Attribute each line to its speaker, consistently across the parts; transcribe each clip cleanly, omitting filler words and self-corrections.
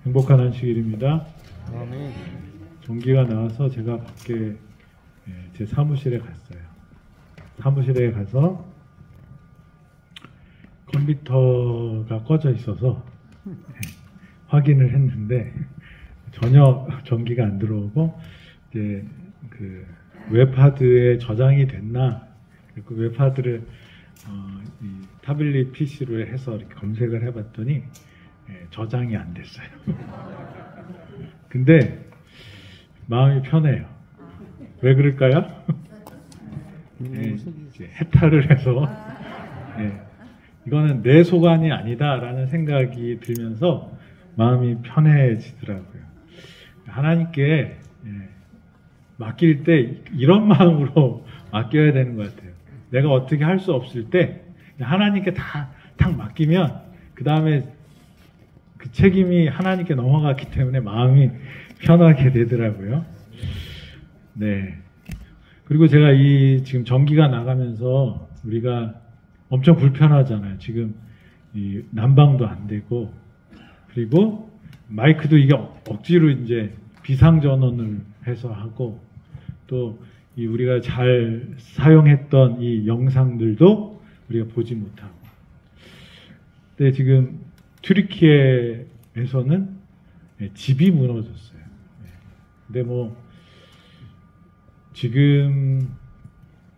Speaker 1: 행복한 안식일입니다.
Speaker 2: 아멘.
Speaker 1: 전기가 나와서 제가 밖에 제 사무실에 갔어요. 사무실에 가서 컴퓨터가 꺼져 있어서 확인을 했는데 전혀 전기가 안 들어오고 이제 그 웹하드에 저장이 됐나, 그 웹하드를 이 타블릿 PC로 해서 이렇게 검색을 해봤더니 저장이 안 됐어요. 근데 마음이 편해요. 왜 그럴까요? 이제 해탈을 해서 이거는 내 소관이 아니다라는 생각이 들면서 마음이 편해지더라고요. 하나님께 맡길 때 이런 마음으로 맡겨야 되는 것 같아요. 내가 어떻게 할 수 없을 때 하나님께 딱 맡기면 그 다음에 그 책임이 하나님께 넘어갔기 때문에 마음이 편하게 되더라고요. 네. 그리고 제가 지금 전기가 나가면서 우리가 엄청 불편하잖아요. 지금 이 난방도 안 되고, 그리고 마이크도 이게 억지로 이제 비상전원을 해서 하고, 또 이 우리가 잘 사용했던 이 영상들도 우리가 보지 못하고. 근데 지금 튀르키예에서는 집이 무너졌어요. 근데 뭐 지금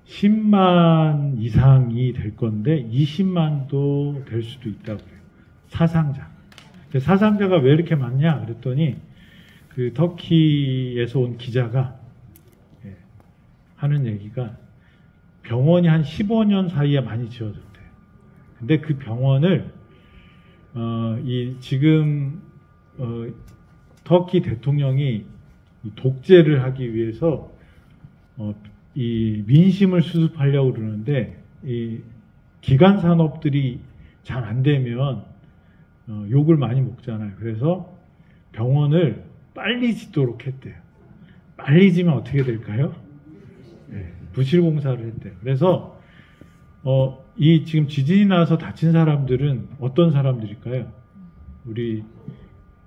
Speaker 1: 10만 이상이 될 건데 20만도 될 수도 있다고 그래요. 사상자. 사상자가 왜 이렇게 많냐 그랬더니 그 터키에서 온 기자가 하는 얘기가 병원이 한 15년 사이에 많이 지어졌대요. 근데 그 병원을 지금 터키 대통령이 독재를 하기 위해서 이 민심을 수습하려고 그러는데 이 기간 산업들이 잘 안 되면 욕을 많이 먹잖아요. 그래서 병원을 빨리 짓도록 했대요. 빨리 지면 어떻게 될까요? 부실 공사를 했대요. 그래서 이 지금 지진이 나서 다친 사람들은 어떤 사람들일까요? 우리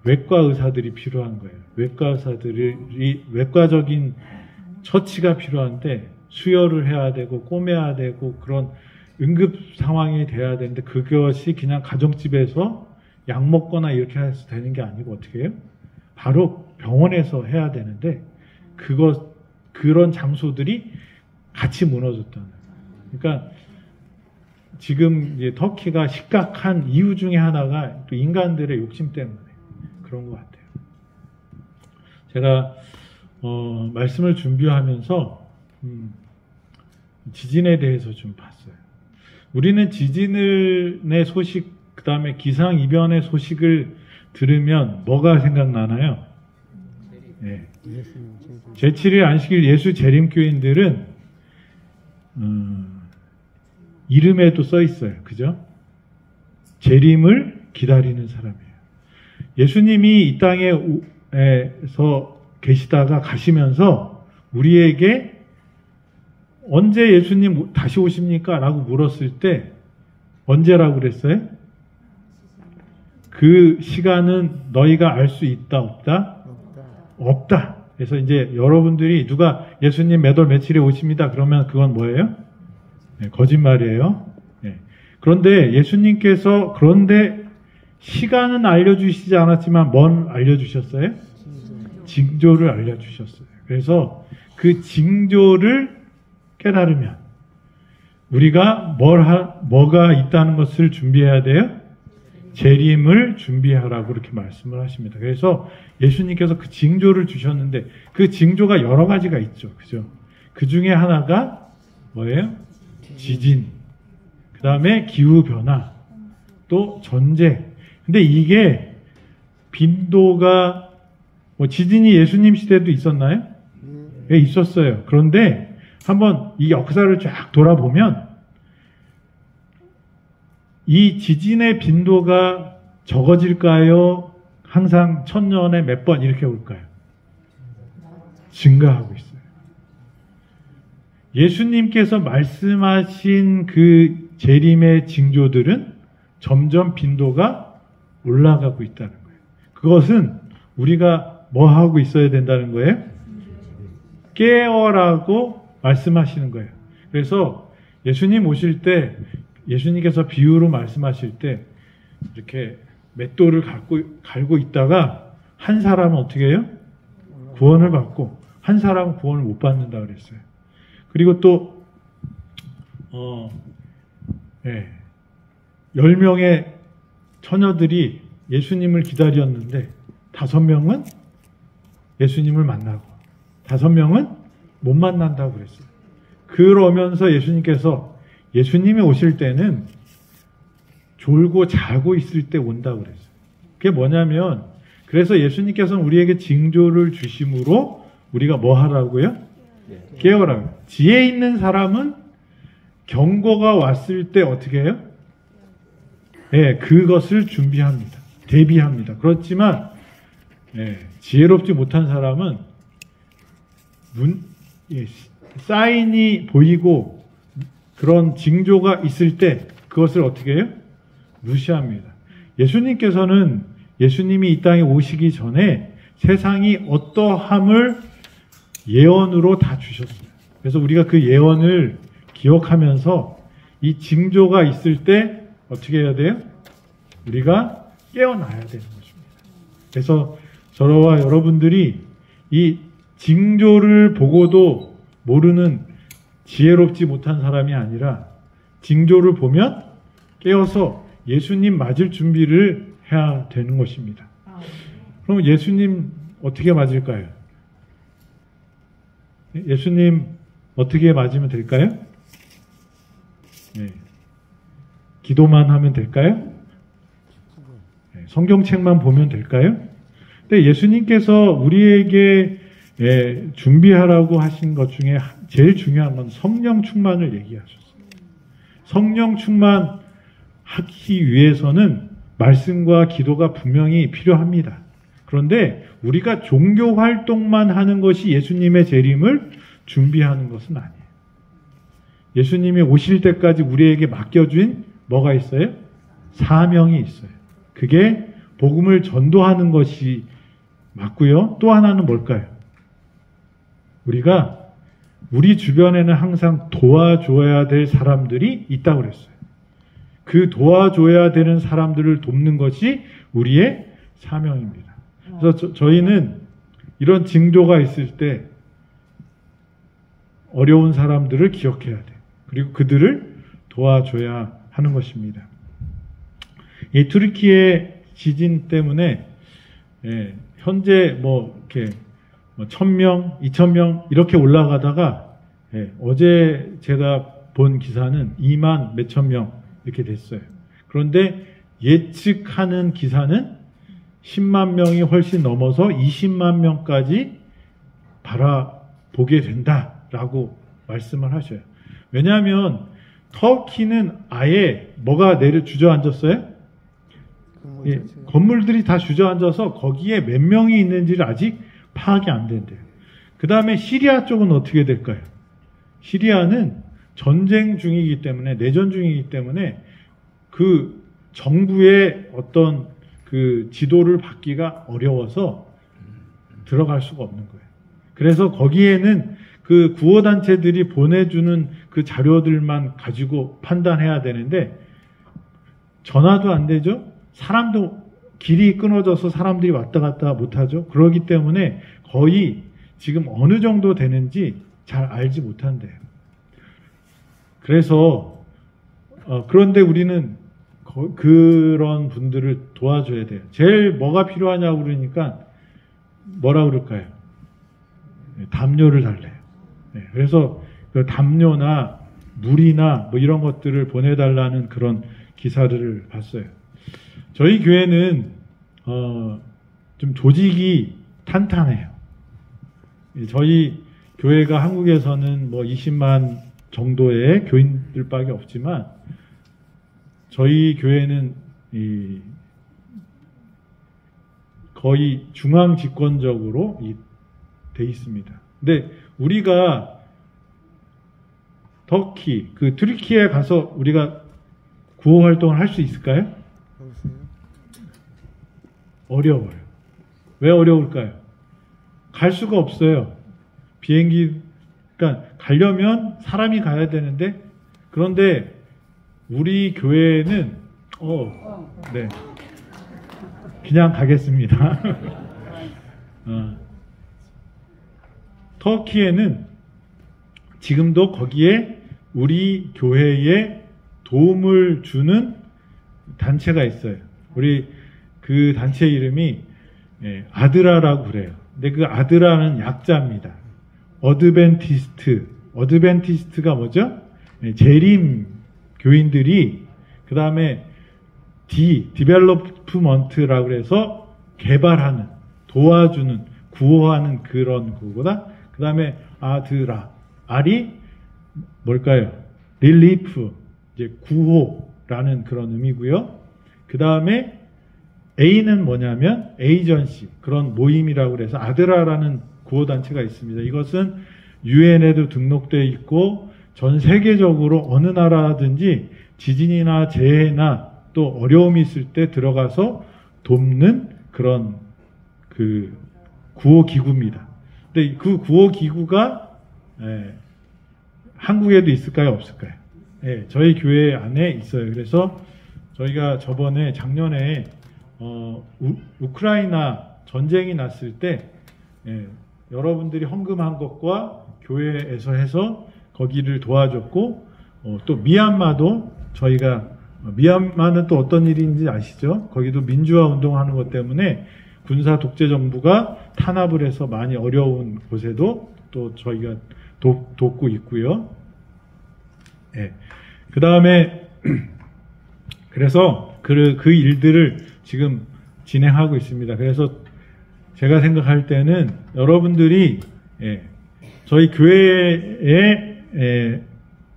Speaker 1: 외과 의사들이 필요한 거예요. 외과 의사들이 외과적인 처치가 필요한데 수혈을 해야 되고 꼬매야 되고 그런 응급 상황이 돼야 되는데 그것이 그냥 가정집에서 약 먹거나 이렇게 해서 되는 게 아니고 어떻게 해요? 바로 병원에서 해야 되는데 그런 장소들이 같이 무너졌다는 거예요. 그러니까 지금 이제 터키가 심각한 이유 중에 하나가 또 인간들의 욕심 때문에 그런 것 같아요. 제가 말씀을 준비하면서 지진에 대해서 좀 봤어요. 우리는 지진의 소식, 그 다음에 기상이변의 소식을 들으면 뭐가 생각나나요? 네. 제7일 안식일 예수 재림교인들은 이름에도 써 있어요. 그죠? 재림을 기다리는 사람이에요. 예수님이 이 땅에서 계시다가 가시면서 우리에게 언제 예수님 다시 오십니까? 라고 물었을 때 언제라고 그랬어요? 그 시간은 너희가 알 수 있다, 없다? 없다. 그래서 이제 여러분들이 누가 예수님 몇 월 며칠에 오십니다. 그러면 그건 뭐예요? 거짓말이에요. 그런데 예수님께서 그런데 시간은 알려주시지 않았지만 뭘 알려주셨어요? 징조를 알려주셨어요. 그래서 그 징조를 깨달으면 우리가 뭐가 있다는 것을 준비해야 돼요? 재림을 준비하라고 그렇게 말씀을 하십니다. 그래서 예수님께서 그 징조를 주셨는데 그 징조가 여러 가지가 있죠. 그죠? 그 중에 하나가 뭐예요? 지진. 그 다음에 기후변화. 또 전쟁. 근데 이게 빈도가 지진이 예수님 시대도 있었나요? 네, 있었어요. 그런데 한번 이 역사를 쫙 돌아보면 이 지진의 빈도가 적어질까요? 항상 1000년에 몇 번 이렇게 올까요? 증가하고 있어요. 예수님께서 말씀하신 그 재림의 징조들은 점점 빈도가 올라가고 있다는 거예요. 그것은 우리가 뭐 하고 있어야 된다는 거예요? 깨어라고 말씀하시는 거예요. 그래서 예수님 오실 때, 예수님께서 비유로 말씀하실 때 이렇게 맷돌을 갈고 있다가 한 사람은 어떻게 해요? 구원을 받고 한 사람은 구원을 못 받는다 그랬어요. 그리고 또 10명의 처녀들이 예수님을 기다렸는데 5명은 예수님을 만나고 5명은 못 만난다고 그랬어요. 그러면서 예수님께서 예수님이 오실 때는 졸고 자고 있을 때 온다고 그랬어요. 그게 뭐냐면, 그래서 예수님께서는 우리에게 징조를 주심으로 우리가 뭐 하라고요? 깨어라고요. 지혜 있는 사람은 경고가 왔을 때 어떻게 해요? 그것을 준비합니다. 대비합니다. 그렇지만 지혜롭지 못한 사람은 사인이 보이고 그런 징조가 있을 때 그것을 어떻게 해요? 무시합니다. 예수님께서는 예수님이 이 땅에 오시기 전에 세상이 어떠함을 예언으로 다 주셨어요. 그래서 우리가 그 예언을 기억하면서 이 징조가 있을 때 어떻게 해야 돼요? 우리가 깨어나야 되는 것입니다. 그래서 저와 여러분들이 이 징조를 보고도 모르는 지혜롭지 못한 사람이 아니라 징조를 보면 깨어서 예수님 맞을 준비를 해야 되는 것입니다. 그럼 예수님 어떻게 맞을까요? 예수님 어떻게 맞으면 될까요? 기도만 하면 될까요? 성경책만 보면 될까요? 근데 예수님께서 우리에게 준비하라고 하신 것 중에 제일 중요한 건 성령 충만을 얘기하셨어요. 성령 충만하기 위해서는 말씀과 기도가 분명히 필요합니다. 그런데 우리가 종교 활동만 하는 것이 예수님의 재림을 준비하는 것은 아니에요. 예수님이 오실 때까지 우리에게 맡겨진 뭐가 있어요? 사명이 있어요. 그게 복음을 전도하는 것이 맞고요. 또 하나는 뭘까요? 우리가 우리 주변에는 항상 도와줘야 될 사람들이 있다고 그랬어요. 그 도와줘야 되는 사람들을 돕는 것이 우리의 사명입니다. 그래서 저희는 이런 징조가 있을 때 어려운 사람들을 기억해야 돼요. 그리고 그들을 도와줘야 하는 것입니다. 이 투르키의 지진 때문에 현재 이렇게 1,000명, 2,000명 이렇게 올라가다가 어제 제가 본 기사는 2만 몇천 명 이렇게 됐어요. 그런데 예측하는 기사는 10만 명이 훨씬 넘어서 20만 명까지 바라보게 된다라고 말씀을 하셔요. 왜냐하면 터키는 아예 뭐가 주저앉았어요? 건물들이 다 주저앉아서 거기에 몇 명이 있는지를 아직 파악이 안 된대요. 그 다음에 시리아 쪽은 어떻게 될까요? 시리아는 전쟁 중이기 때문에, 내전 중이기 때문에 그 정부의 어떤 그 지도를 받기가 어려워서 들어갈 수가 없는 거예요. 그래서 거기에는 그 구호단체들이 보내주는 그 자료들만 가지고 판단해야 되는데 전화도 안 되죠? 사람도 길이 끊어져서 사람들이 왔다 갔다 못하죠. 그렇기 때문에 거의 지금 어느 정도 되는지 잘 알지 못한대요. 그래서 그런데 우리는 그런 분들을 도와줘야 돼요. 제일 뭐가 필요하냐고 그러니까 뭐라 그럴까요? 담요를 달래요. 그래서 그 담요나 물이나 이런 것들을 보내달라는 그런 기사를 봤어요. 저희 교회는 좀 조직이 탄탄해요. 저희 교회가 한국에서는 20만 정도의 교인들밖에 없지만 저희 교회는 거의 중앙 집권적으로 돼 있습니다. 근데 우리가 터키, 투르키에 가서 우리가 구호 활동을 할 수 있을까요? 어려워요. 왜 어려울까요? 갈 수가 없어요. 비행기, 그러니까 가려면 사람이 가야 되는데, 그런데 우리 교회는 네, 그냥 가겠습니다. 터키에는 지금도 거기에 우리 교회에 도움을 주는 단체가 있어요. 우리 그 단체 이름이 아드라라고 그래요. 근데 그 아드라는 약자입니다. 어드벤티스트가 뭐죠? 재림 교인들이 그 다음에 디벨롭먼트라고 그래서 개발하는, 도와주는, 구호하는 그런 거보다 그 다음에 아드라, 알이 뭘까요? 릴리프, 이제 구호라는 그런 의미고요. 그 다음에 A는 뭐냐면 에이전시, 그런 모임이라고 그래서 아드라라는 구호단체가 있습니다. 이것은 UN에도 등록되어 있고 전 세계적으로 어느 나라든지 지진이나 재해나 또 어려움이 있을 때 들어가서 돕는 그런 그 구호기구입니다. 근데 그 구호기구가 한국에도 있을까요? 없을까요? 저희 교회 안에 있어요. 그래서 저희가 작년에 우크라이나 전쟁이 났을 때 여러분들이 헌금한 것과 교회에서 해서 거기를 도와줬고 또 미얀마도 저희가 미얀마는 또 어떤 일인지 아시죠? 거기도 민주화 운동하는 것 때문에 군사 독재 정부가 탄압을 해서 많이 어려운 곳에도 또 저희가 돕고 있고요. 그 다음에 그래서 그 일들을 지금 진행하고 있습니다. 그래서 제가 생각할 때는 여러분들이 저희 교회에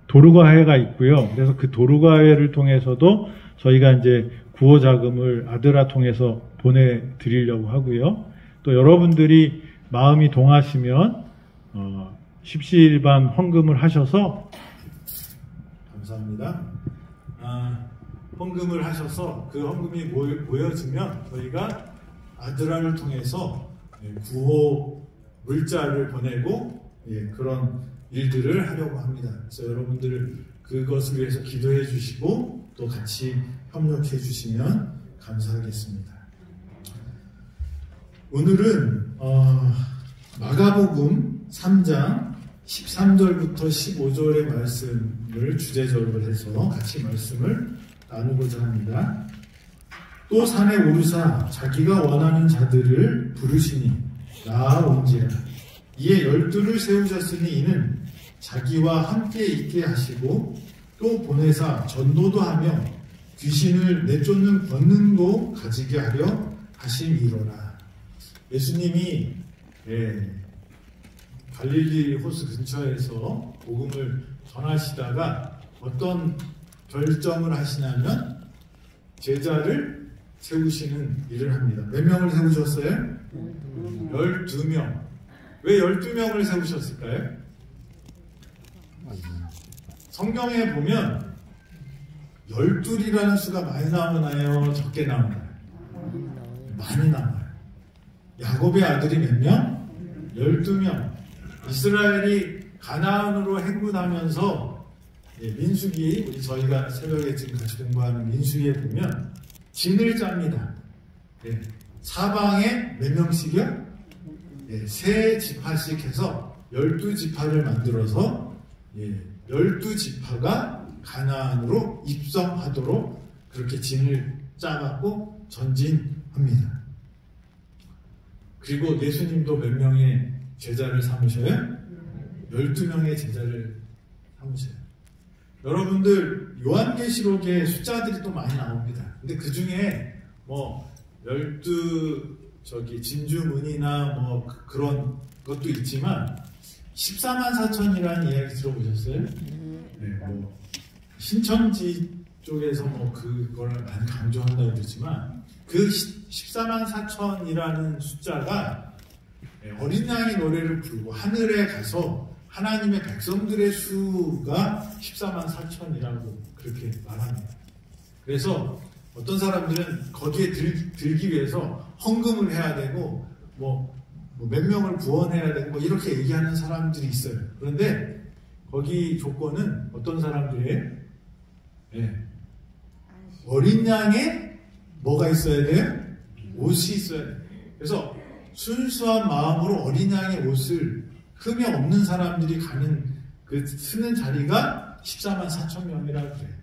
Speaker 1: 도르가회가 있고요. 그래서 그 도르가회를 통해서도 저희가 이제 구호 자금을 아드라 통해서 보내드리려고 하고요. 또 여러분들이 마음이 동하시면 십시일반 헌금을 하셔서 감사합니다. 헌금을 하셔서 그 헌금이 모여지면 저희가 아드라를 통해서 구호 물자를 보내고 그런 일들을 하려고 합니다. 그래서 여러분들 그것을 위해서 기도해 주시고 또 같이 협력해 주시면 감사하겠습니다. 오늘은 마가복음 3장 13절부터 15절의 말씀을 주제적으로 해서 같이 말씀을 나누고자 합니다. 또 산에 오르사 자기가 원하는 자들을 부르시니 나아온지라. 이에 12를 세우셨으니 이는 자기와 함께 있게 하시고 또 보내사 전도도 하며 귀신을 내쫓는 권능도 가지게 하려 하심이로라. 예수님이 갈릴리 호수 근처에서 복음을 전하시다가 어떤 결정을 하시냐면 제자를 세우시는 일을 합니다. 몇 명을 세우셨어요? 12명. 왜 12명을 세우셨을까요? 성경에 보면 12이라는 수가 많이 나오나요? 적게 나오나요? 많이 나와요. 야곱의 아들이 몇 명? 12명. 이스라엘이 가나안으로 행군하면서 민수기, 우리 저희가 새벽에 지금 같이 공부하는 민수기에 보면 진을 짭니다. 사방에 몇 명씩이요? 세 지파씩 해서 12지파를 만들어서 12지파가 가나안으로 입성하도록 그렇게 진을 짜갖고 전진합니다. 그리고 예수님도 몇 명의 제자를 삼으셔요? 12명의 제자를 삼으셔요. 여러분들 요한계시록에 숫자들이 또 많이 나옵니다. 근데 그 중에 뭐 12 진주문이나 뭐 그런 것도 있지만 14만 4천이라는 이야기 들어보셨어요? 뭐 신천지 쪽에서 뭐 그걸 많이 강조한다고 그러지만 그 14만 4천이라는 숫자가 어린 양의 노래를 부르고 하늘에 가서 하나님의 백성들의 수가 14만 4천이라고 그렇게 말합니다. 그래서 어떤 사람들은 거기에 들기 위해서 헌금을 해야 되고
Speaker 2: 몇 명을 구원해야 되고 뭐 이렇게 얘기하는 사람들이 있어요. 그런데 거기 조건은 어떤 사람들이에요? 네. 어린 양에 뭐가 있어야 돼요? 옷이 있어야 돼요. 그래서 순수한 마음으로 어린 양의 옷을 흠이 없는 사람들이 가는 그 쓰는 자리가 14만 4천 명이라고 그래요.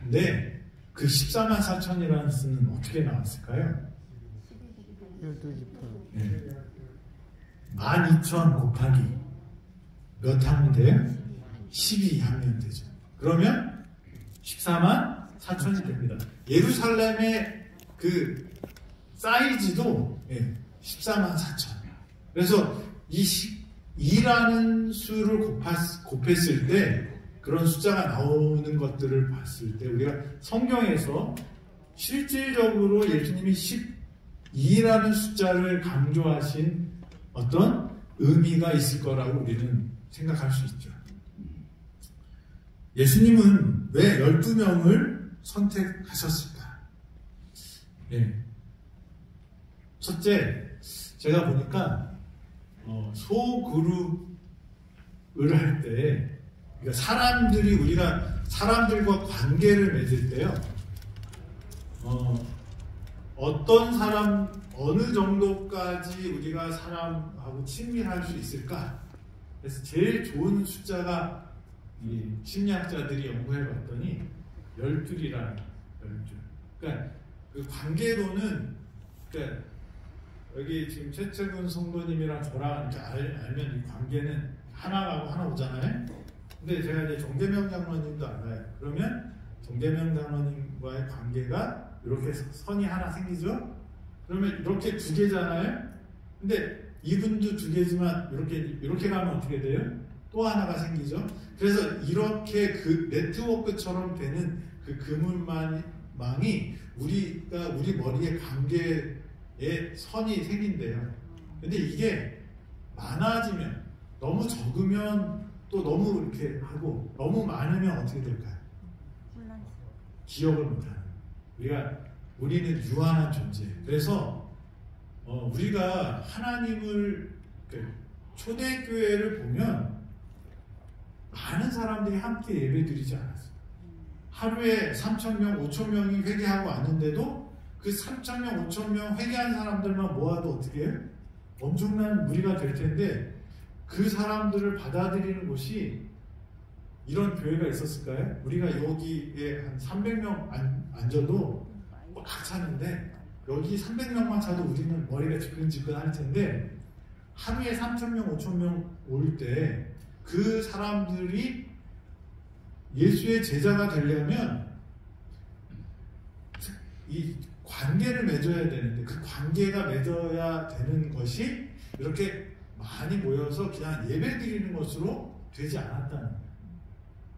Speaker 2: 근데 그 14만 4천이라는 수는 어떻게 나왔을까요?
Speaker 3: 12지파.
Speaker 2: 네. 12,000 곱하기 몇 하면 돼요? 12 하면 되죠. 그러면 14만 4천이 됩니다. 예루살렘의 그 사이즈도 14만 4천. 그래서 이 2라는 수를 곱했을 때 그런 숫자가 나오는 것들을 봤을 때 우리가 성경에서 실질적으로 예수님이 12라는 숫자를 강조하신 어떤 의미가 있을 거라고 우리는 생각할 수 있죠. 예수님은 왜 12명을 선택하셨을까? 첫째, 제가 보니까 소그룹을 할 때 그러니까 사람들이 우리가 사람들과 관계를 맺을 때요. 어떤 사람 어느 정도까지 우리가 사람하고 친밀할 수 있을까? 그래서 제일 좋은 숫자가 이 심리학자들이 연구해 봤더니 12이라는 12. 그러니까 그 관계로는 그러니까 여기 지금 최채근 성도님이랑 저랑 이렇게 알면 이 관계는 하나가고 하나 오잖아요. 근데 제가 이제 정대명 장로님도 알아요. 그러면 정대명 장로님과의 관계가 이렇게 선이 하나 생기죠. 그러면 이렇게 두 개잖아요. 근데 이분도 두 개지만 이렇게 가면 어떻게 돼요? 또 하나가 생기죠. 그래서 이렇게 그 네트워크처럼 되는 그 그물망이 우리 머리의 관계에 선이 생긴대요. 근데 이게 많아지면 너무 적으면 또 너무 이렇게 하고 너무 많으면 어떻게 될까요? 기억을 못하는. 우리는 유한한 존재예요. 그래서 우리가 하나님을 초대교회를 보면 많은 사람들이 함께 예배드리지 않았어요. 하루에 3,000명, 5,000명이 회개하고 왔는데도 그 3,000명, 5,000명 회개한 사람들만 모아도 어떻게 해요? 엄청난 무리가 될 텐데 그 사람들을 받아들이는 곳이 이런 교회가 있었을까요? 우리가 여기에 한 300명 앉아도 꽉 차는데 여기 300명만 차도 우리는 머리가 지끈지끈할 텐데 하루에 3,000명, 5,000명 올 때 그 사람들이 예수의 제자가 되려면 이 관계를 맺어야 되는데 그 관계가 맺어야 되는 것이 이렇게 많이 모여서 그냥 예배 드리는 것으로 되지 않았다는 거예요.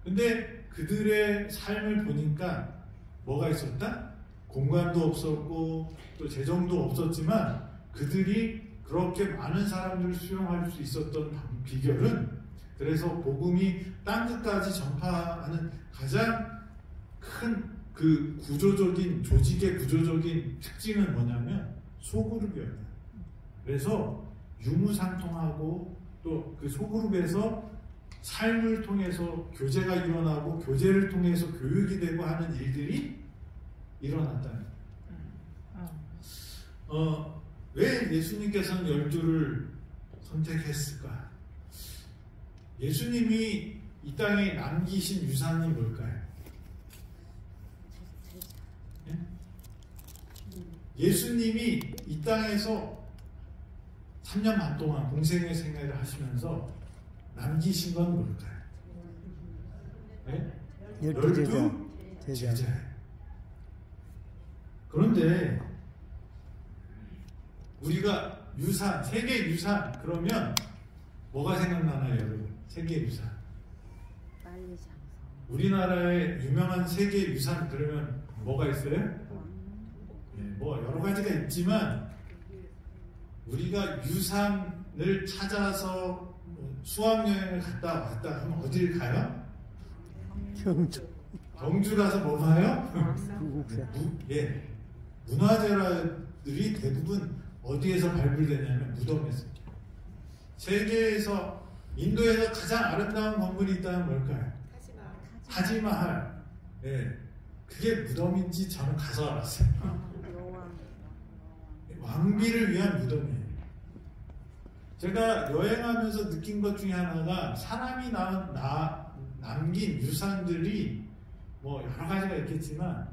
Speaker 2: 근데 그들의 삶을 보니까 뭐가 있었다? 공간도 없었고 또 재정도 없었지만 그들이 그렇게 많은 사람들을 수용할 수 있었던 비결은 그래서 복음이 땅끝까지 전파하는 가장 큰 그 조직의 구조적인 특징은 뭐냐면 소그룹이었다. 그래서 유무상통하고 또 그 소그룹에서 삶을 통해서 교제가 일어나고 교제를 통해서 교육이 되고 하는 일들이 일어났다는 거예요. 왜 예수님께서는 12를 선택했을까? 예수님이 이 땅에 남기신 유산이 뭘까요? 예수님이 이 땅에서 3년 반 동안 공생의 생애를 하시면서 남기신 건 뭘까요? 네? 12 제자예요. 그런데 우리가 유산, 세계 유산 그러면 뭐가 생각나나요, 여러분? 세계 유산. 우리나라의 유명한 세계 유산 그러면 뭐가 있어요? 네, 뭐 여러 가지가 있지만 우리가 유산을 찾아서 수학여행을 갔다 왔다 하면 어디를 가요? 경주 가서 뭐 봐요? 문화재라들이 대부분 어디에서 발굴되냐면 무덤에서. 세계에서 인도에서 가장 아름다운 건물이 있다면 뭘까요? 타지마할. 네, 그게 무덤인지 저는 가서 알았어요. 왕비를 위한 무덤이에요. 제가 여행하면서 느낀 것 중에 하나가 사람이 남긴 유산들이 뭐 여러 가지가 있겠지만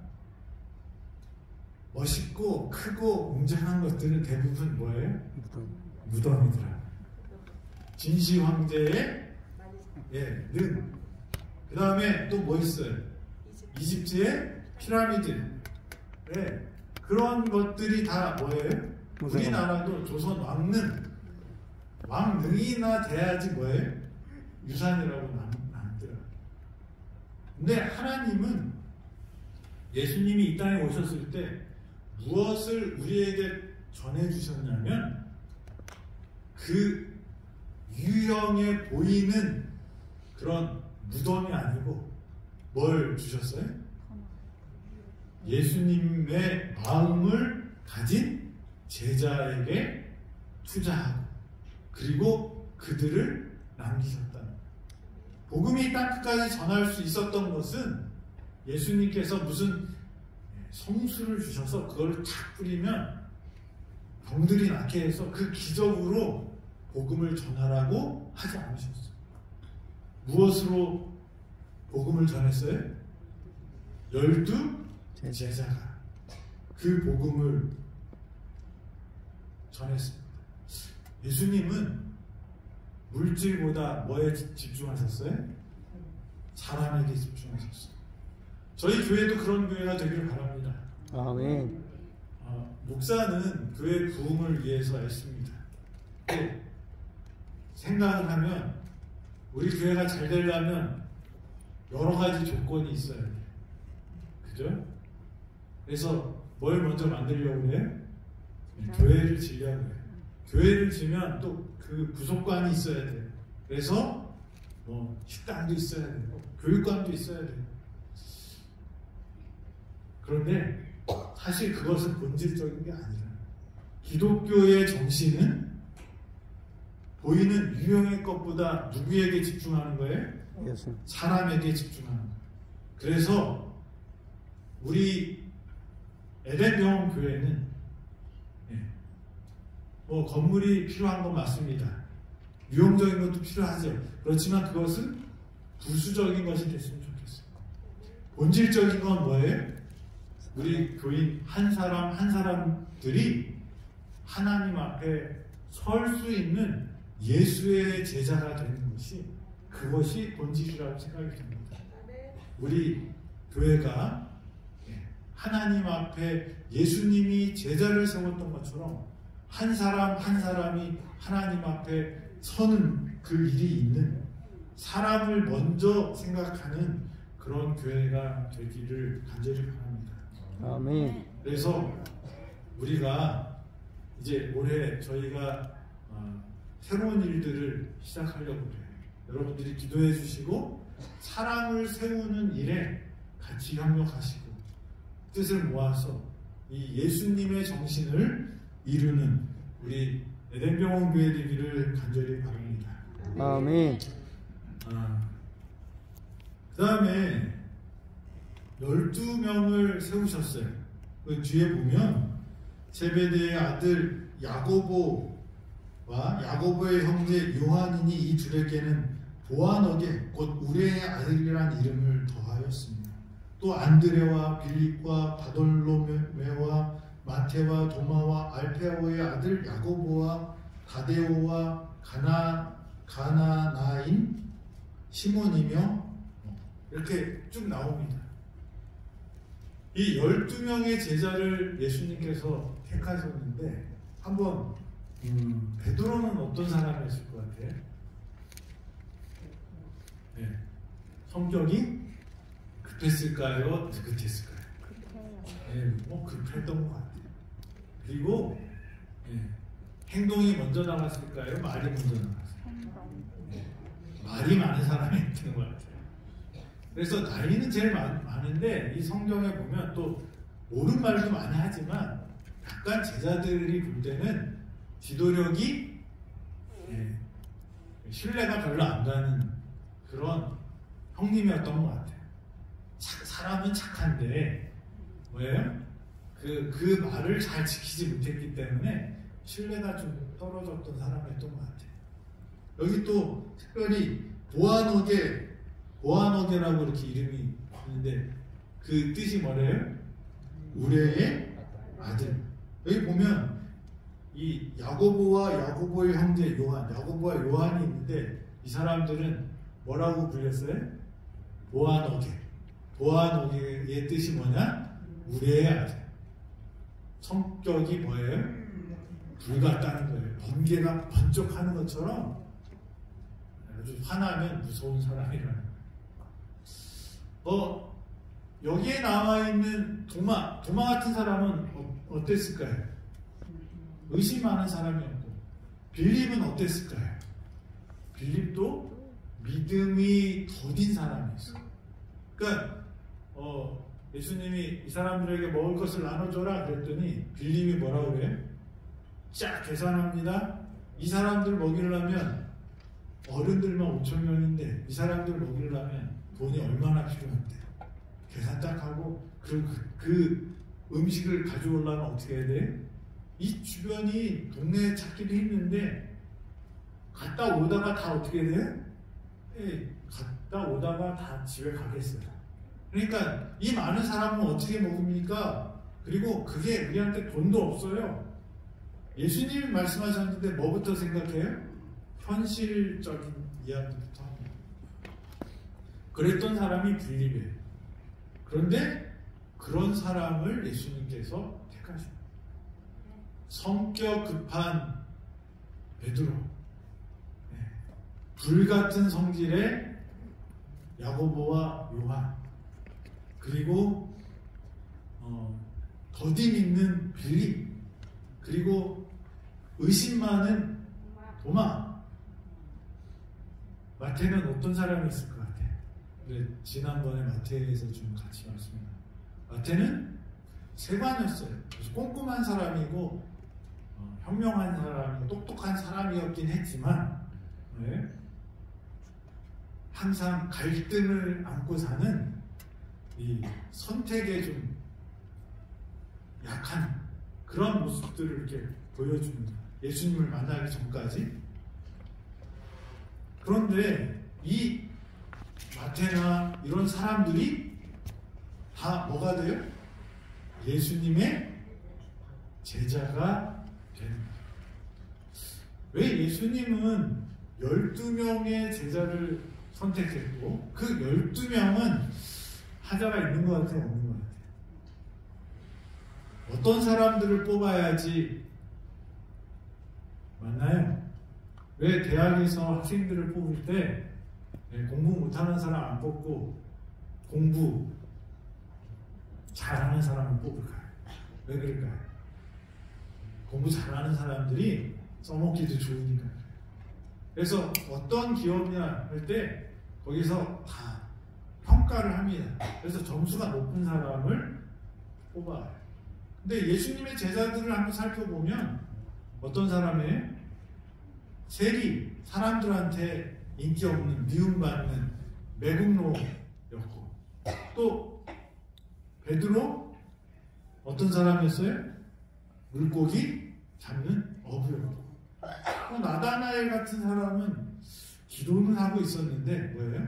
Speaker 2: 멋있고 크고 웅장한 것들은 대부분 뭐예요? 무덤이더라. 진시 황제의 는. 그 다음에 또 뭐 있어요? 이집트의 피라미드. 네. 그런 것들이 다 뭐예요? 우리나라도 조선 왕능이나 돼야지 뭐예요? 유산이라고 남더라고요. 근데 하나님은 예수님이 이 땅에 오셨을 때 무엇을 우리에게 전해주셨냐면 그 유형에 보이는 그런 무덤이 아니고 뭘 주셨어요? 예수님의 마음을 가진 제자에게 투자하고 그리고 그들을 남기셨다. 복음이 땅 끝까지 전할 수 있었던 것은 예수님께서 무슨 성수를 주셔서 그걸 탁 뿌리면 병들이 낫게 해서 그 기적으로 복음을 전하라고 하지 않으셨어요. 무엇으로 복음을 전했어요? 12 제자가 그 복음을 전했습니다. 예수님은 물질보다 뭐에 집중하셨어요? 사람에게 집중하셨어요. 저희 교회도 그런 교회가 되길 바랍니다.
Speaker 3: 아멘.
Speaker 2: 목사는 교회 부흥을 위해서 애씁니다. 생각을 하면 우리 교회가 잘 되려면 여러 가지 조건이 있어야 돼요. 그죠? 그래서 뭘 먼저 만들려고 해요? 교회를 지려고 해요. 교회를 지면 또 그 부속관이 있어야 돼요. 그래서 뭐 식당도 있어야 되고 교육관도 있어야 돼요. 그런데 사실 그것은 본질적인 게 아니라 기독교의 정신은 보이는 유형의 것보다 누구에게 집중하는 거예요? 사람에게 집중하는 거예요. 그래서 우리 에덴병원 교회는 뭐 건물이 필요한 건 맞습니다. 유용적인 것도 필요하죠. 그렇지만 그것은 부수적인 것이 됐으면 좋겠어요. 본질적인 건 뭐예요? 우리 교인 한 사람 한 사람들이 하나님 앞에 설 수 있는 예수의 제자가 되는 것이 그것이 본질이라고 생각이 듭니다. 우리 교회가 하나님 앞에 예수님이 제자를 세웠던 것처럼 한 사람 한 사람이 하나님 앞에 서는 그 일이 있는 사람을 먼저 생각하는 그런 교회가 되기를 간절히 바랍니다.
Speaker 3: 아멘.
Speaker 2: 그래서 우리가 이제 올해 저희가 새로운 일들을 시작하려고 해요. 여러분들이 기도해 주시고 사람을 세우는 일에 같이 협력하시고 뜻을 모아서 이 예수님의 정신을 이루는 우리 에덴병원 교회 되기를 간절히 바랍니다.
Speaker 3: 아멘.
Speaker 2: 그 다음에 12명을 세우셨어요. 그 뒤에 보면 제베데의 아들 야고보와 야고보의 형제 요한이니 이 둘에게는 보아너게 곧 우레의 아들이란 이름을 더하였습니다. 또 안드레와 빌립과 바돌로메와 마테와 도마와 알페오의 아들 야고보와 다데오와 가나나인 시몬이며 이렇게 쭉 나옵니다. 이 12명의 제자를 예수님께서 택하셨는데 한번 베드로는 어떤 사람이었을 것 같아요? 네. 성격이 급했을까요? 느긋했을까요? 네, 뭐 급했던 것 같아요. 그리고 행동이 먼저 나갔을까요? 말이 먼저 나갔을까요? 말이 많은 사람이 있는 것 같아요. 그래서 나이는 제일 많은데 이 성경에 보면 또 옳은 말도 많이 하지만 약간 제자들이 볼 때는 지도력이 신뢰가 별로 안 가는 그런 형님이었던 것 같아요. 사람은 착한데 뭐예요? 그 말을 잘 지키지 못했기 때문에 신뢰가 좀 떨어졌던 사람이었던 것 같아요. 여기 또 특별히 보아너게라고 이렇게 이름이 있는데 그 뜻이 뭐래요? 우레의 아들. 여기 보면 이 야고보의 형제 요한, 야고보와 요한이 있는데 이 사람들은 뭐라고 불렸어요? 보아너게의 뜻이 뭐냐? 우레의 아들. 성격이 뭐예요? 불 같다는 거예요. 번개가 번쩍하는 것처럼 아주 화나면 무서운 사람이라는 거예요. 여기에 나와 있는 도마 같은 사람은 어땠을까요? 의심하는 사람이었고, 빌립은 어땠을까요? 빌립도 믿음이 더딘 사람이었어요. 그러니까 예수님이 이 사람들에게 먹을 것을 나눠줘라 그랬더니 빌립이 뭐라고 그래요? 쫙 계산합니다. 이 사람들 먹이려면 어른들만 5,000명인데 이 사람들 먹이려면 돈이 얼마나 필요한데 계산 딱 하고 그 음식을 가져오려면 어떻게 해야 돼? 이 주변이 동네에 찾기도 힘든데 갔다 오다가 다 어떻게 돼요? 갔다 오다가 다 집에 가겠어요. 그러니까 이 많은 사람은 어떻게 먹습니까? 그리고 그게 우리한테 돈도 없어요. 예수님이 말씀하셨는데 뭐부터 생각해요? 현실적인 이야기부터 합니다. 그랬던 사람이 빌립이에요. 그런데 그런 사람을 예수님께서 택하십니다. 성격 급한 베드로, 불같은 성질의 야고보와 요한, 그리고 더디 믿는 빌립, 그리고 의심 많은 도마. 마태는 어떤 사람이 있을 것 같아요? 지난번에 마태에서 좀 같이 말씀드렸습니다. 마태는 세관이었어요. 그래서 꼼꼼한 사람이고 현명한 사람이고 똑똑한 사람이었긴 했지만 항상 갈등을 안고 사는 이 선택에 좀 약한 그런 모습들을 이렇게 보여줍니다. 예수님을 만나기 전까지. 그런데 이 마태나 이런 사람들이 다 뭐가 돼요? 예수님의 제자가 됩니다. 왜 예수님은 12명의 제자를 선택했고 그 12명은 하자가 있는 것 같아요? 없는 것 같아요? 어떤 사람들을 뽑아야지 맞나요? 왜 대학에서 학생들을 뽑을 때 공부 못하는 사람 안 뽑고 공부 잘하는 사람을 뽑을까요? 왜 그럴까요? 공부 잘하는 사람들이 써먹기도 좋으니까. 그래서 어떤 기업이나 할 때 거기서 다 평가를 합니다. 그래서 점수가 높은 사람을 뽑아요. 근데 예수님의 제자들을 한번 살펴보면 어떤 사람이에요? 세리, 사람들한테 인기 없는, 미움받는 매국노였고, 또 베드로 어떤 사람이었어요? 물고기 잡는 어부였고, 또 나다나엘 같은 사람은 기도는 하고 있었는데 뭐예요?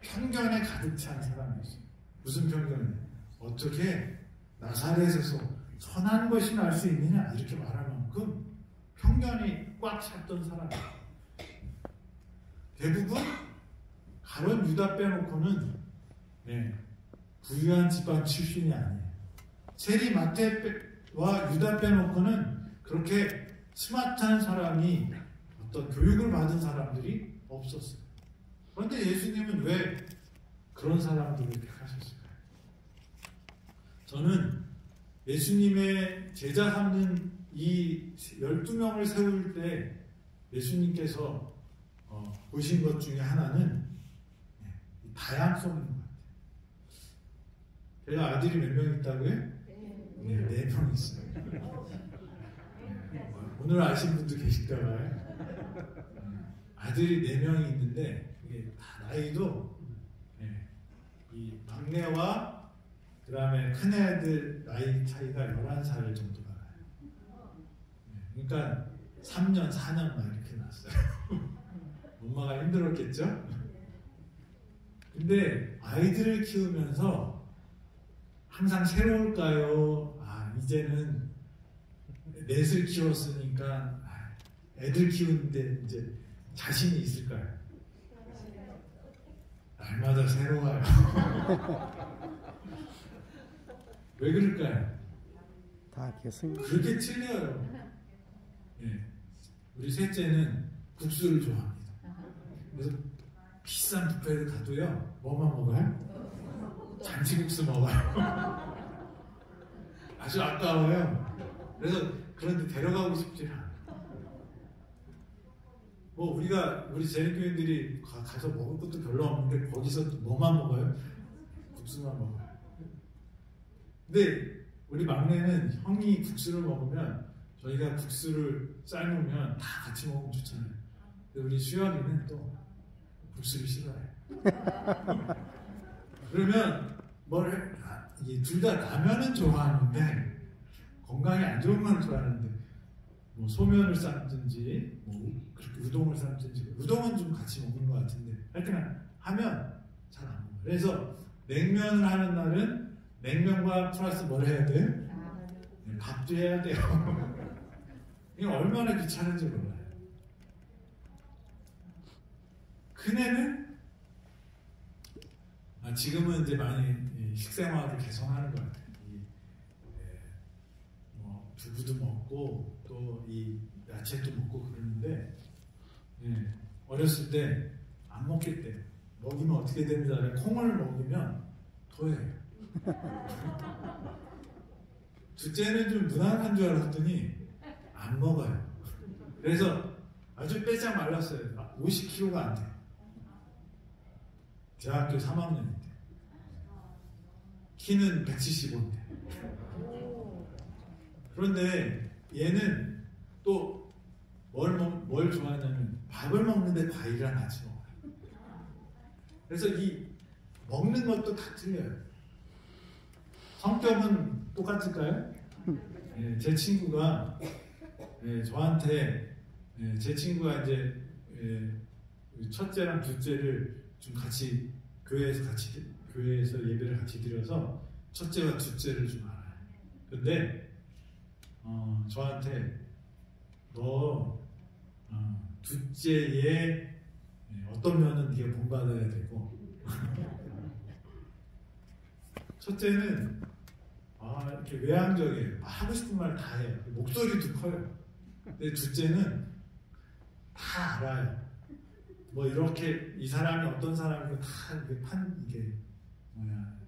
Speaker 2: 편견에 가득 찬 사람이었어요. 무슨 편견이에요? 어떻게 나사렛에서 선한 것이 날 수 있느냐 이렇게 말할 만큼 편견이 꽉 찼던 사람이에요. 대부분 가론 유다 빼놓고는 부유한 집안 출신이 아니에요. 세리 마태와 유다 빼놓고는 그렇게 스마트한 사람이 어떤 교육을 받은 사람들이 없었어요. 그런데 예수님은 왜 그런 사람들을 택하셨을까요? 저는 예수님의 제자 삼는 이 12명을 세울 때 예수님께서 보신 것 중에 하나는 다양성인 것 같아요. 제가 아들이 몇 명 있다고요? 네, 4명 있어요. 오늘 아신 분도 계실까 봐요. 아들이 4명이 있는데 이게 다 나이도 이 막내와 그 다음에 큰애들 나이 차이가 11살 정도가 나요. 그러니까 3년, 4년 막 이렇게 났어요. 엄마가 힘들었겠죠? 근데 아이들을 키우면서 항상 새로울까요? 이제는 넷을 키웠으니까 애들 키우는데 이제 자신이 있을까요? 날마다 새로워요. 왜 그럴까요?
Speaker 3: 다 계승.
Speaker 2: 그렇게 틀려요. 우리 셋째는 국수를 좋아합니다. 그래서 비싼 뷔페를 가도요, 뭐만 먹어요? 잔치국수 먹어요. 아주 아까워요. 그래서 그런데 데려가고 싶지 않아요. 우리 재림교인들이 가서 먹을 것도 별로 없는데 거기서 뭐만 먹어요? 국수만 먹어요. 근데 우리 막내는 형이 국수를 먹으면 저희가 국수를 삶으면 다 같이 먹으면 좋잖아요. 근데 우리 수연이는 또 국수를 싫어해요. 그러면 둘 다 라면은 좋아하는데 건강에 안 좋은 건 좋아하는데 소면을 삶든지 그렇게 우동을 삶든지 우동은 좀 같이 먹는 것 같은데 하여튼 하면 잘 안 먹어요. 그래서 냉면을 하는 날은 냉면과 플러스 뭘 해야 돼요? 밥도 해야 돼요. 이게 얼마나 귀찮은지 몰라요. 큰애는 지금은 이제 많이 식생활을 개선하는 것 같아요. 두부도 먹고 또 이 야채도 먹고 그러는데 어렸을 때 안 먹겠대요. 먹이면 어떻게 됩니다. 콩을 먹이면 토해요. 둘째는 좀 무난한 줄 알았더니 안 먹어요. 그래서 아주 빼짝 말랐어요. 50kg가 안 돼요. 대학교 3학년인데 키는 175인데. 그런데 얘는 또 뭘 좋아하냐면 밥을 먹는데 과일이랑 같이 먹어요. 그래서 이 먹는 것도 다 틀려요. 성격은 똑같을까요? 제 친구가 저한테 제 친구가 이제 첫째랑 둘째를 좀 같이 교회에서 예배를 같이 드려서 첫째와 둘째를 좀 알아요. 근데 저한테 너 둘째의 어떤 면은 네가 본받아야 되고 첫째는 이렇게 외향적이에요. 하고 싶은 말 다 해요. 목소리도 커요. 근데 둘째는 다 알아요. 이렇게 이 사람이 어떤 사람이고 다 이게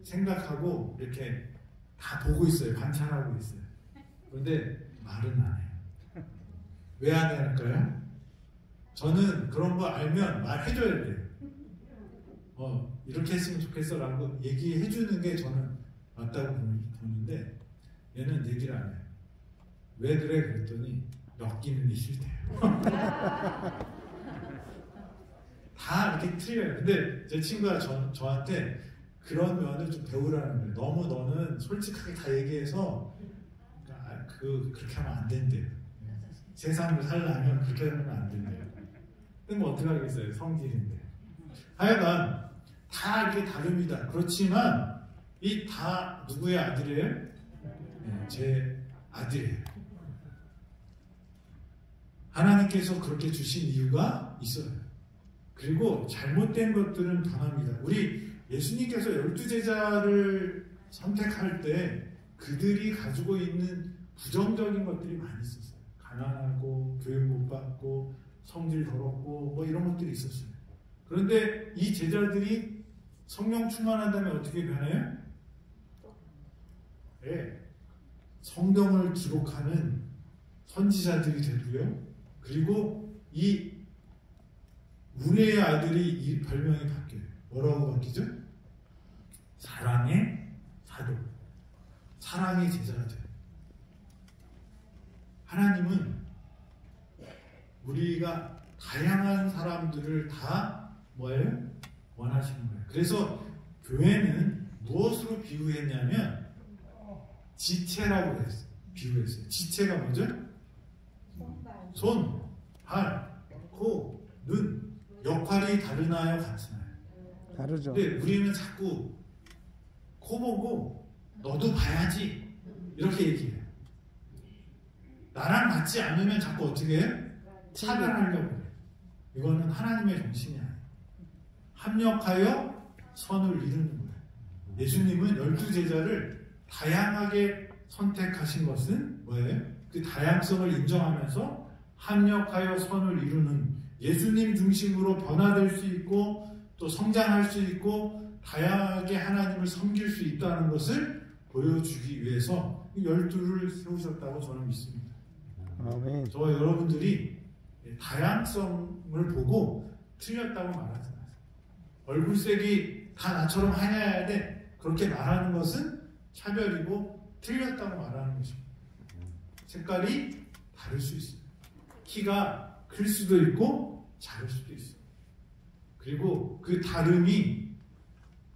Speaker 2: 생각하고 이렇게 다 보고 있어요. 관찰하고 있어요. 그런데 말은 안 해요. 왜 안 할까요? 저는 그런 거 알면 말해줘야 돼요. 이렇게 했으면 좋겠어 라고 얘기해 주는 게 저는 맞다고 보는데 얘는 얘기를 안 해요. 왜 그래? 그랬더니 엮이는 게 싫대요. 다 이렇게 틀려요. 근데 제 친구가 저한테 그런 면을 좀 배우라는 거예요. 너무 너는 솔직하게 다 얘기해서 그렇게 하면 안 된대요. 세상을 살려면 그렇게 하면 안 된대요. 근데 어떻게 하겠어요? 성질인데. 하여간 다 이렇게 다릅니다. 그렇지만 이 다 누구의 아들이에요? 제 아들이에요. 하나님께서 그렇게 주신 이유가 있어요. 그리고 잘못된 것들은 당합니다. 우리 예수님께서 12제자를 선택할 때 그들이 가지고 있는 부정적인 것들이 많이 있었어요. 가난하고 교육 못 받고 성질 더럽고 이런 것들이 있었어요. 그런데 이 제자들이 성령 충만한 다음에 어떻게 변해요? 성경을 기록하는 선지자들이 되고요. 그리고 이 우리의 아들이 이 별명이 바뀌어요. 뭐라고 바뀌죠? 사랑의 사도, 사랑의 제자가 돼요. 하나님은 우리가 다양한 사람들을 다 뭐예요? 원하시는 거예요. 그래서 교회는 무엇으로 비유했냐면 지체라고 비유했어요. 지체가 뭐죠? 손, 발, 코, 눈 역할이 다르나요? 같으나요?
Speaker 3: 다르죠.
Speaker 2: 근데 우리는 자꾸 코 보고 너도 봐야지 이렇게 얘기해요. 나랑 맞지 않으면 자꾸 어떻게 해요? 차별하려고 해요. 이거는 하나님의 정신이 아니에요. 합력하여 선을 이루는 거예요. 예수님은 12제자를 다양하게 선택하신 것은 뭐예요? 그 다양성을 인정하면서 합력하여 선을 이루는 예수님 중심으로 변화될 수 있고 또 성장할 수 있고 다양하게 하나님을 섬길 수 있다는 것을 보여주기 위해서 12를 세우셨다고 저는 믿습니다.
Speaker 3: 아멘.
Speaker 2: 저와 여러분들이 다양성을 보고 틀렸다고 말하지 마세요. 얼굴색이 다 나처럼 하얘야 돼. 그렇게 말하는 것은 차별이고 틀렸다고 말하는 것입니다. 색깔이 다를 수 있어요. 키가 클 수도 있고 작을 수도 있어요. 그리고 그 다름이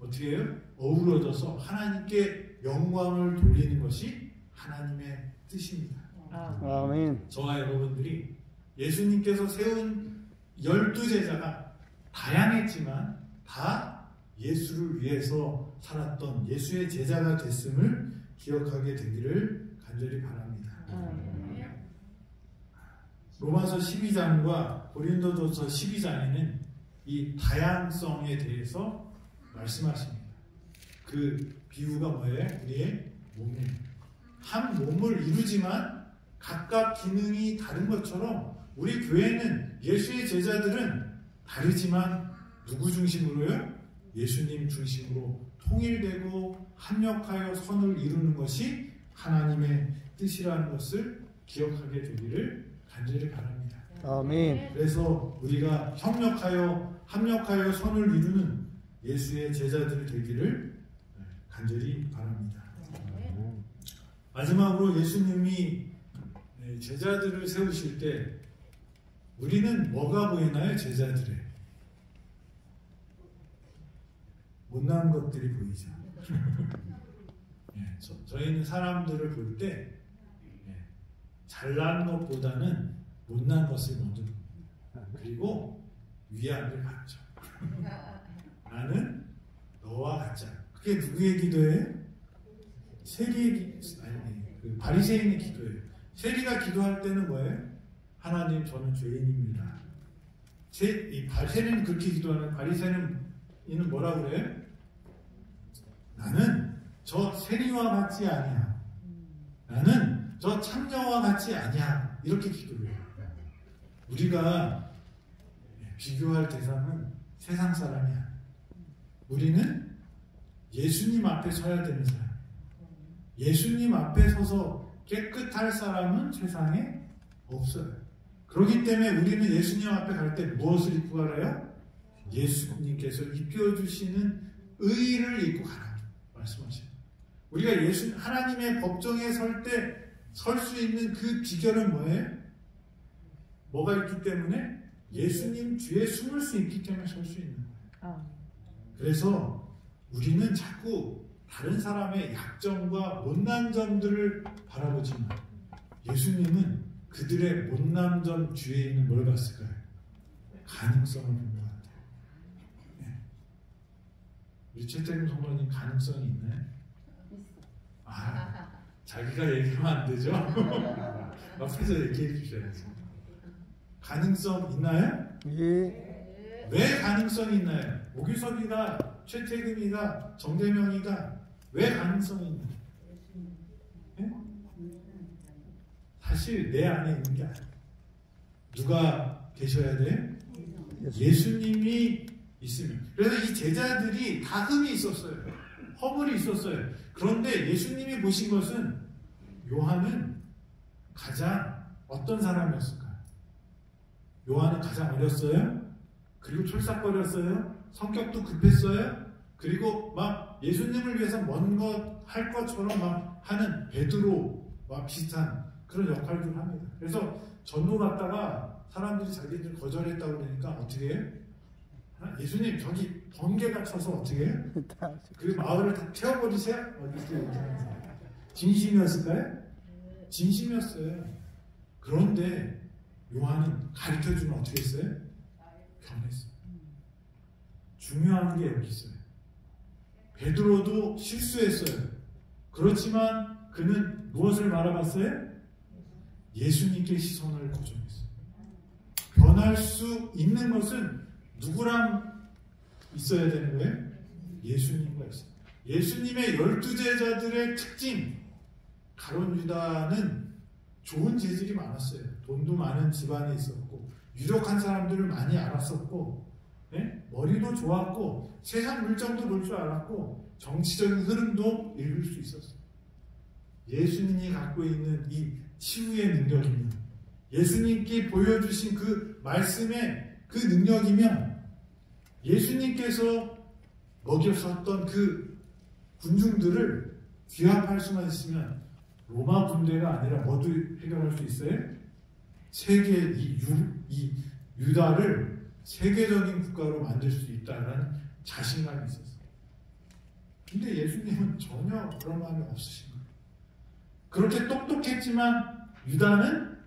Speaker 2: 어떻게 해요? 어우러져서 하나님께 영광을 돌리는 것이 하나님의 뜻입니다.
Speaker 3: 아멘.
Speaker 2: 저와 여러분들이 예수님께서 세운 12제자가 다양했지만 다 예수를 위해서 살았던 예수의 제자가 됐음을 기억하게 되기를 간절히 바랍니다. 로마서 12장과 고린도전서 12장에는 이 다양성에 대해서 말씀하십니다. 그 비유가 뭐예요? 우리의 몸이에요. 한 몸을 이루지만 각각 기능이 다른 것처럼 우리 교회는 예수의 제자들은 다르지만 누구 중심으로요? 예수님 중심으로 통일되고 합력하여 선을 이루는 것이 하나님의 뜻이라는 것을 기억하게 되기를 간절히 바랍니다.
Speaker 3: 아멘.
Speaker 2: 그래서 우리가 합력하여 선을 이루는 예수의 제자들이 되기를 간절히 바랍니다. 마지막으로 예수님이 제자들을 세우실 때 우리는 뭐가 보이나요? 제자들의 못난 것들이 보이죠. 저희는 사람들을 볼 때 잘난 것보다는 못난 것을 먼저 봅니다. 그리고 위안을 받죠. 나는 너와 같지 않아. 그게 누구의 기도예요? 세리의 그 바리새인의 기도예요. 세리가 기도할 때는 뭐예요? 하나님, 저는 죄인입니다. 세리는 그렇게 기도하는 바리새인은 뭐라 그래요? 나는 저 세리와 같지 아니야. 나는 저 참녀와 같지 아니야. 이렇게 기도해요. 우리가 비교할 대상은 세상 사람이야. 우리는 예수님 앞에 서야 되는 사람. 예수님 앞에 서서 깨끗할 사람은 세상에 없어요. 그렇기 때문에 우리는 예수님 앞에 갈 때 무엇을 입고 가라요? 예수님께서 입혀주시는 의를 입고 가라 말씀하셔요. 우리가 하나님의 법정에 설 때 설 수 있는 그 비결은 뭐예요? 뭐가 있기 때문에? 예수님 뒤에 숨을 수 있기 때문에 설 수 있는 거예요. 그래서 우리는 자꾸 다른 사람의 약점과 못난 점들을 바라보지만 예수님은 그들의 못난 점 뒤에 있는 뭘 봤을까요? 가능성을 본 것 같아요. 네. 우리 최태금 성도님 가능성이 있나요? 자기가 얘기하면 안 되죠? 앞에서 얘기해 주셔야지. 가능성 있나요?
Speaker 3: 예.
Speaker 2: 왜 가능성이 있나요? 오규섭이가, 최태금이가, 정대명이가 왜 가능성이 있나요? 네? 사실 내 안에 있는 게 아니에요. 누가 계셔야 돼요? 예수님이 있으면. 그래서 이 제자들이 다 흠이 있었어요. 허물이 있었어요. 그런데 예수님이 보신 것은 요한은 가장 어떤 사람이었을까요? 요한은 가장 어렸어요. 그리고 촐싹거렸어요. 성격도 급했어요. 그리고 막 예수님을 위해서 먼 것 할 것처럼 막 하는 베드로와 비슷한 그런 역할들을 합니다. 그래서 전도 갔다가 사람들이 자기들 거절했다고 그러니까 어떻게 해? 예수님 저기 번개가 쳐서 어떻게 해? 그 마을을 다 태워버리세요? 이렇게 진심이었을까요? 진심이었어요. 그런데 요한은 가르쳐주면 어떻게 했어요? 변했어요. 중요한 게 여기 있어요. 베드로도 실수했어요. 그렇지만 그는 무엇을 바라봤어요? 예수님께 시선을 고정했어요. 변할 수 있는 것은 누구랑 있어야 되는 거예요? 예수님과 있어요. 예수님의 12제자들의 특징, 가룟 유다는 좋은 재질이 많았어요. 돈도 많은 집안에 있었고 유력한 사람들을 많이 알았었고, 네? 머리도 좋았고 세상 물정도 볼 줄 알았고 정치적인 흐름도 읽을 수 있었어요. 예수님이 갖고 있는 이 치유의 능력이면, 예수님께 보여주신 그 말씀의 그 능력이면, 예수님께서 먹였었던 그 군중들을 귀합할 수만 있으면 로마 군대가 아니라 모두 해결할 수 있어요? 세계 이 유다를 세계적인 국가로 만들 수 있다는 자신감이 있었어요. 근데 예수님은 전혀 그런 마음이 없으신 거예요. 그렇게 똑똑했지만 유다는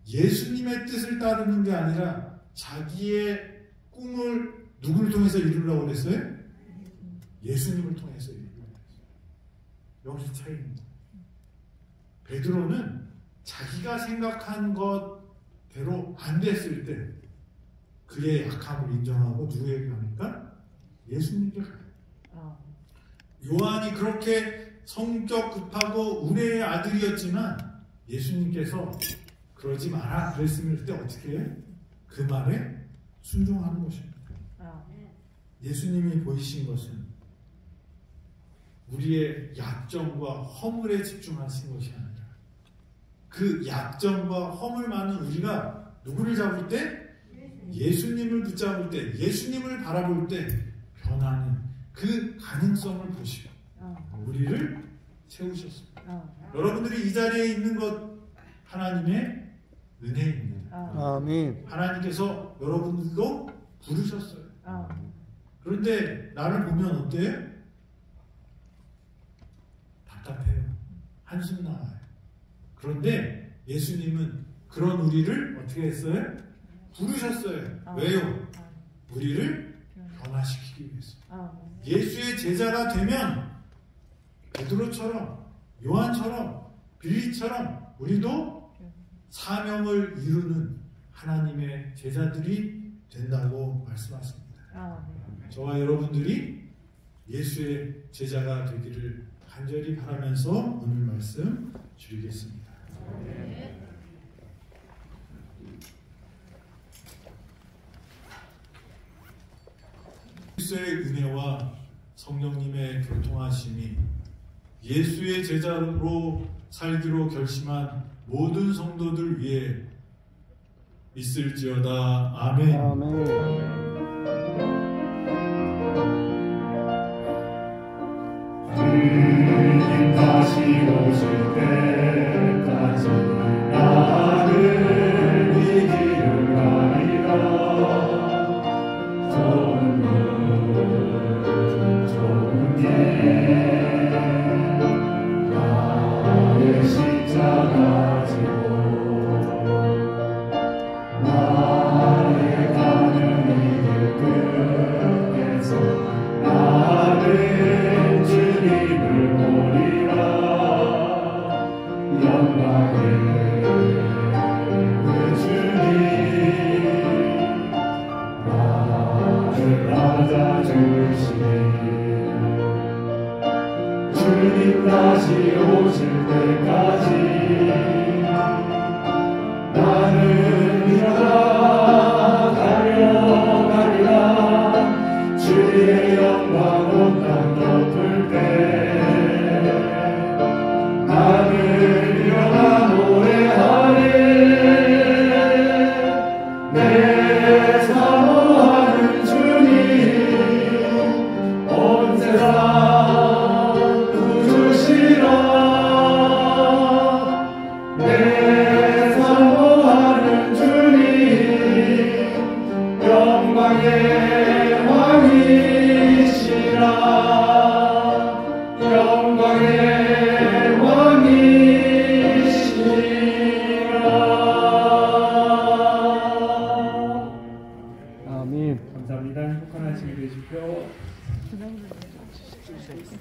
Speaker 2: 예수님의 뜻을 따르는 게 아니라 자기의 꿈을 누구를 통해서 이루려고 그랬어요? 예수님을 통해서 이루려고 그랬어요. 여기서 차이입니다. 베드로는 자기가 생각한 것대로 안 됐을 때 그의 약함을 인정하고 누구에게 가니까? 예수님께 가요. 요한이 그렇게 성격 급하고 우레의 아들이었지만 예수님께서 그러지 마라 그랬을 때 어떻게 해? 그 말에 순종하는 것입니다. 예수님이 보이신 것은 우리의 약점과 허물에 집중하신 것이 아니라 그 약점과 허물 많은 우리가 누구를 잡을 때? 예수님을 붙잡을 때, 예수님을 바라볼 때 변하는 그 가능성을 보시고 우리를 세우셨습니다. 여러분들이 이 자리에 있는 것 하나님의 은혜입니다.
Speaker 3: 아멘.
Speaker 2: 하나님께서 여러분들도 부르셨어요. 그런데 나를 보면 어때요? 답답해요. 한숨 나와요. 그런데 예수님은 그런 우리를 어떻게 했어요? 부르셨어요. 왜요? 우리를 변화시키기 위해서. 예수의 제자가 되면 베드로처럼, 요한처럼, 빌립처럼 우리도 사명을 이루는 하나님의 제자들이 된다고 말씀하십니다. 저와 여러분들이 예수의 제자가 되기를 간절히 바라면서 오늘 말씀 줄이겠습니다. 그리스도의 은혜와 성령님의 교통하심이 예수의 제자로 살기로 결심한 모든 성도들 위해 있을지어다. 아멘.
Speaker 3: 아멘.
Speaker 4: 주님 다시 오실 때까지 나를 이 길을 가리라. 좋은 길 나의 십자가 지고 나의 가는 이 길 끝에서 나를 주님을 보리라. 영광의 그 주님 나를 받아주시니 주님 다시 오실 때까지 나는 일어나 달려가리라. 주의 영광 온 땅 덮을 때 나는 일어나 노래하리. 내 사모하는 주님 온 세상 구주시라. 내
Speaker 5: 아,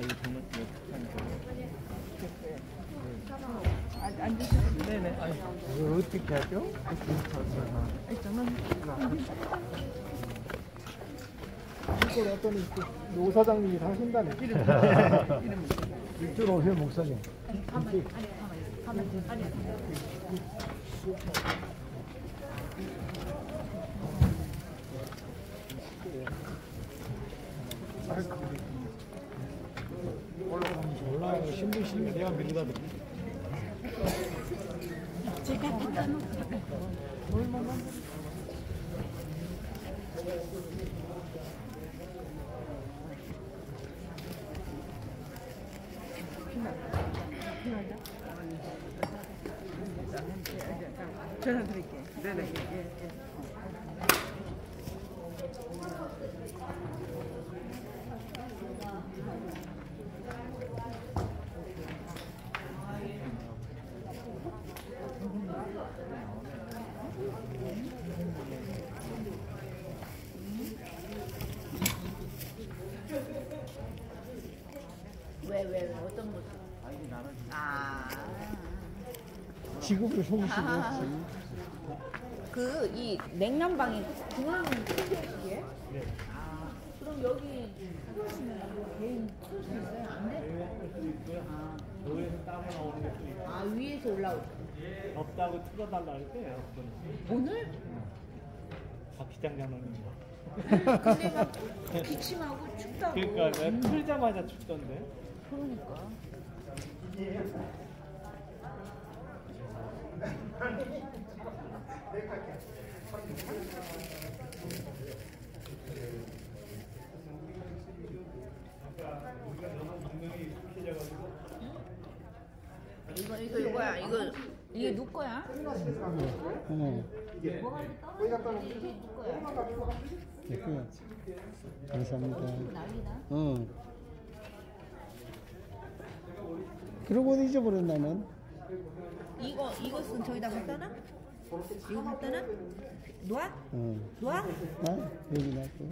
Speaker 5: 이거 정말 앉으세요. 네네.
Speaker 3: 이거 어떻게 하죠? 이걸 어떤 노 사장님이 다 하신다네. 이쪽으로 오세요, 목사님. 올라가고 신부시면 내가 밀다 드릴게.
Speaker 6: 제가 갖다 놓을게요. 전화 드릴게요. 네네. 왜 어떤 거?
Speaker 3: 직업을 속이시고.
Speaker 6: 그 이 냉난방이 중앙은 이게? 네. 그럼 여기 틀어주면 개인 틀 수 있어요? 안 돼?
Speaker 5: 도에서 따고 나오는 것도 있고.
Speaker 6: 위에서 올라오고.
Speaker 5: 덥다고 틀어달라 할 때,
Speaker 6: 오늘?
Speaker 5: 박 시장 장로님.
Speaker 6: 근데 막 기침하고 춥다고.
Speaker 5: 그러니까 내가 틀자마자 춥던데.
Speaker 6: 그러니까. 이거야. 이게 누구 거야?
Speaker 3: 네.
Speaker 6: 뭐가 이렇게 떨어지지? 이게 누구 거야?
Speaker 3: 네, 감사합니다.
Speaker 6: 난리다.
Speaker 3: 그러고 잊어버린 나는.
Speaker 6: 이것은 저기다 갖다 놔? 이거 갖다 놔? 놔? 놔?
Speaker 3: 나 여기 놨고.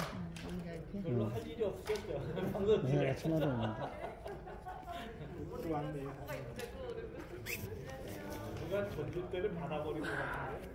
Speaker 5: 별로 할 일이 없었죠.
Speaker 3: 네, 전화도 온다.
Speaker 5: 누가 전주 때를 받아버린 것 같은데.